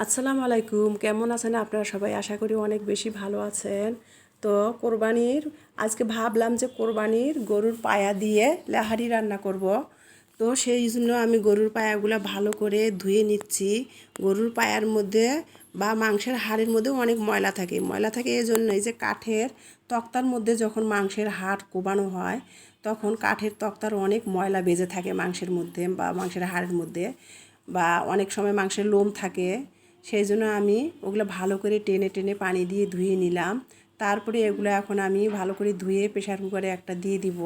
আসসালামু আলাইকুম, কেমন আছেন আপনারা সবাই? আশা করি অনেক বেশি ভালো আছেন। তো কোরবানির আজকে ভাবলাম যে কোরবানির গরুর পায়া দিয়ে লাহারি রান্না করব। তো সেই জন্য আমি গরুর পায়াগুলো ভালো করে ধুয়ে নিচ্ছি। গরুর পায়ার মধ্যে বা মাংসের হাড়ের মধ্যে অনেক ময়লা থাকে এই জন্যই যে কাঠের তক্তার মধ্যে যখন মাংসের হাড় কোবানো হয় তখন কাঠের তক্তার অনেক ময়লা বেজে থাকে মাংসের মধ্যে বা মাংসের হাড়ের মধ্যে, বা অনেক সময় মাংসের লোম থাকে। সেই জন্য আমি ওগুলো ভালো করে টেনে টেনে পানি দিয়ে ধুয়ে নিলাম। তারপরে এগুলো এখন আমি ভালো করে ধুয়ে প্রেশার কুকারে একটা দিয়ে দিব।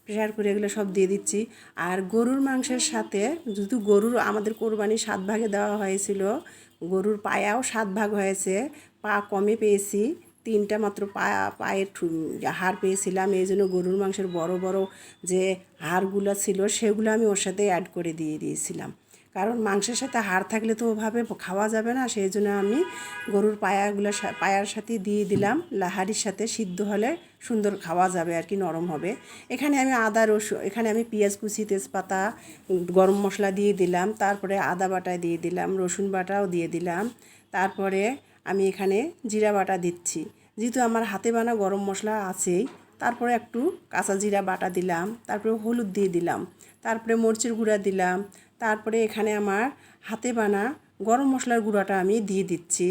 প্রেশার কুকারে এগুলো সব দিয়ে দিচ্ছি। আর গরুর মাংসের সাথে যেহেতু গরুর আমাদের কোরবানি 7 ভাগে দেওয়া হয়েছিল, গরুর পায়াও 7 ভাগ হয়েছে। পা কমে পেয়েছি, 3টা মাত্র পায়ের হাড় পেয়েছিলাম। এই জন্য গরুর মাংসের বড় বড় যে হাড়গুলো ছিল সেগুলো আমি ওর সাথে অ্যাড করে দিয়েছিলাম, কারণ মাংসের সাথে হাড় থাকলে তো ওভাবে খাওয়া যাবে না। সেই জন্য আমি গরুর পায়ার সাথে দিয়ে দিলাম। লাহারির সাথে সিদ্ধ হলে সুন্দর খাওয়া যাবে আর কি, নরম হবে। এখানে আমি আদা রসুন, এখানে আমি পেঁয়াজ কুচি, তেজপাতা, গরম মশলা দিয়ে দিলাম। তারপরে আদা বাটা দিয়ে দিলাম, রসুন বাটাও দিয়ে দিলাম। তারপরে আমি এখানে জিরা বাটা দিচ্ছি, যেহেতু আমার হাতে বানা গরম মশলা আছেই। তারপরে একটু কাঁচা জিরা বাটা দিলাম, তারপরে হলুদ দিয়ে দিলাম, তারপরে মরিচের গুঁড়া দিলাম। তারপরে এখানে আমার হাতে বানা গরম মশলার গুঁড়াটা আমি দিয়ে দিচ্ছি।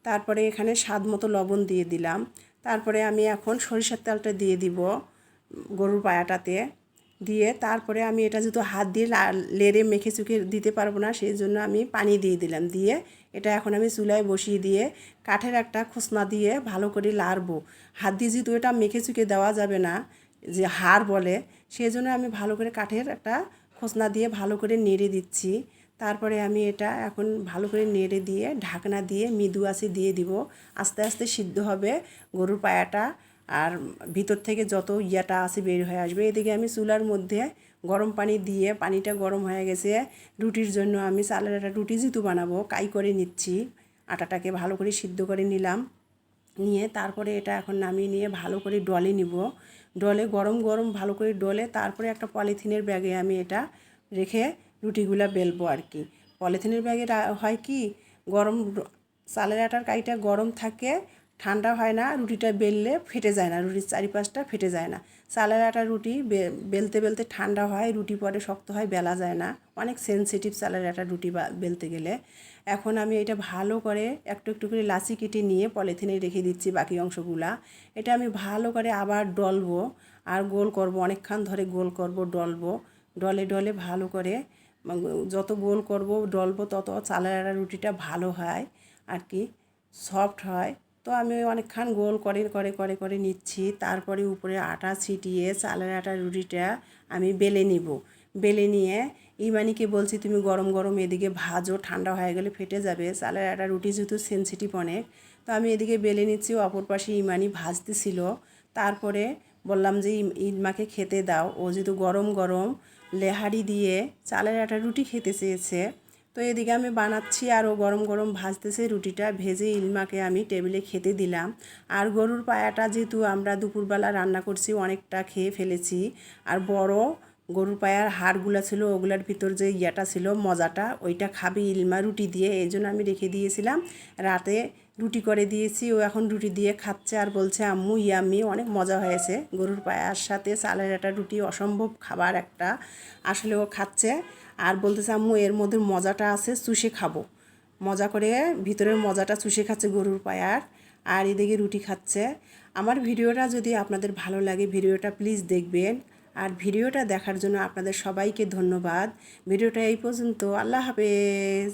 তারপরে এখানে স্বাদ মতো লবণ দিয়ে দিলাম। তারপরে আমি এখন সরিষার তেলটা দিয়ে দিব গরুর পায়াটাতে। দিয়ে তারপরে আমি এটা যেহেতু হাত দিয়ে লেড়ে মেখে চুখে দিতে পারবো না, সেই জন্য আমি পানি দিয়ে দিলাম। দিয়ে এটা এখন আমি চুলায় বসিয়ে দিয়ে কাঠের একটা খোসনা দিয়ে ভালো করে লাড়বো। হাত দিয়ে যেহেতু এটা মেখে চুখে দেওয়া যাবে না, যে হাড় বলে, সেই জন্য আমি ভালো করে কাঠের একটা খোসনা দিয়ে ভালো করে নেড়ে দিচ্ছি। তারপরে আমি এটা এখন ভালো করে নেড়ে দিয়ে ঢাকনা দিয়ে মৃদু আঁচে দিয়ে দিব। আস্তে আস্তে সিদ্ধ হবে গরুর পায়াটা, আর ভিতর থেকে যত ইয়াটা আছে বের হয়ে আসবে। এদিকে আমি চুলার মধ্যে গরম পানি দিয়ে, পানিটা গরম হয়ে গেছে। রুটির জন্য আমি চালের একটা রুটি যেহেতু বানাবো, কাই করে নিচ্ছি। আটাটাকে ভালো করে সিদ্ধ করে নিলাম। নিয়ে তারপরে এটা এখন নামিয়ে নিয়ে ভালো করে ডলে নিব। ডলে গরম গরম ভালো করে ডলে তারপরে একটা পলিথিনের ব্যাগে আমি এটা রেখে রুটিগুলো বেলবো আর কি। পলিথিনের ব্যাগে হয় কি, গরম চালের আটার কাইটা গরম থাকে, ঠান্ডা হয় না, রুটিটা বেললে ফেটে যায় না, রুটির চারিপাশটা ফেটে যায় না। চালের আটার রুটি বেলতে বেলতে ঠান্ডা হয়, রুটি পরে শক্ত হয়, বেলা যায় না। অনেক সেনসিটিভ চালের আটার রুটি বেলতে গেলে। এখন আমি এটা ভালো করে একটু একটু করে লাচি কেটে নিয়ে পলিথিনে রেখে দিচ্ছি বাকি অংশগুলা। এটা আমি ভালো করে আবার ডলবো আর গোল করব, অনেকক্ষণ ধরে গোল করব, ডলবো। ডলে ডলে ভালো করে যত গোল করব ডলবো তত চালের আটা রুটিটা ভালো হয় আর কি, সফট হয়। তো আমি অনেকক্ষণ গোল করে করে করে করে নিচ্ছি। তারপরে উপরে আটা ছিটিয়ে চালের আটার রুটিটা আমি বেলে নিব। বেলে নিয়ে ইমানিকে বলছি তুমি গরম গরম এদিকে ভাজো, ঠান্ডা হয়ে গেলে ফেটে যাবে। চালের আটা রুটি যেহেতু সেনসিটিভ অনেক, তো আমি এদিকে বেলে নিচ্ছি, অপর পাশে ইমানি ভাজতেছিল। তারপরে বললাম যে ইমাকে খেতে দাও, ও যেহেতু গরম গরম লেহারি দিয়ে চালের আটা রুটি খেতে চেয়েছে। তো এদিকে আমি বানাচ্ছি আর ও গরম গরম ভাজতেছে রুটিটা। ভেজে ইলমাকে আমি টেবিলে খেতে দিলাম। আর গরুর পায়াটা যেহেতু আমরা দুপুরবেলা রান্না করছি, অনেকটা খেয়ে ফেলেছি। আর বড় গরুর পায়ার হাড়গুলো ছিল, ওগুলার ভিতর যে ইয়াটা ছিল মজাটা, ওইটা খাবে ইলমা রুটি দিয়ে, এই জন্য আমি রেখে দিয়েছিলাম। রাতে রুটি করে দিয়েছি, ও এখন রুটি দিয়ে খাচ্ছে আর বলছে আম্মু ইয়াম্মি, অনেক মজা হয়েছে। গরুর পায়ার সাথে চালের একটা রুটি অসম্ভব খাবার একটা। আসলে ও খাচ্ছে আর বলতেছে আম্মু এর মধ্যে মজাটা আছে, চুষে খাবো। মজা করে ভিতরের মজাটা চুষে খাচ্ছে গরুর পায়ার, আর এদিকে রুটি খাচ্ছে। আমার ভিডিওটা যদি আপনাদের ভালো লাগে, ভিডিওটা প্লিজ দেখবেন। আর ভিডিওটা দেখার জন্য আপনাদের সবাইকে ধন্যবাদ। ভিডিওটা এই পর্যন্ত। আল্লাহ হাফেজ।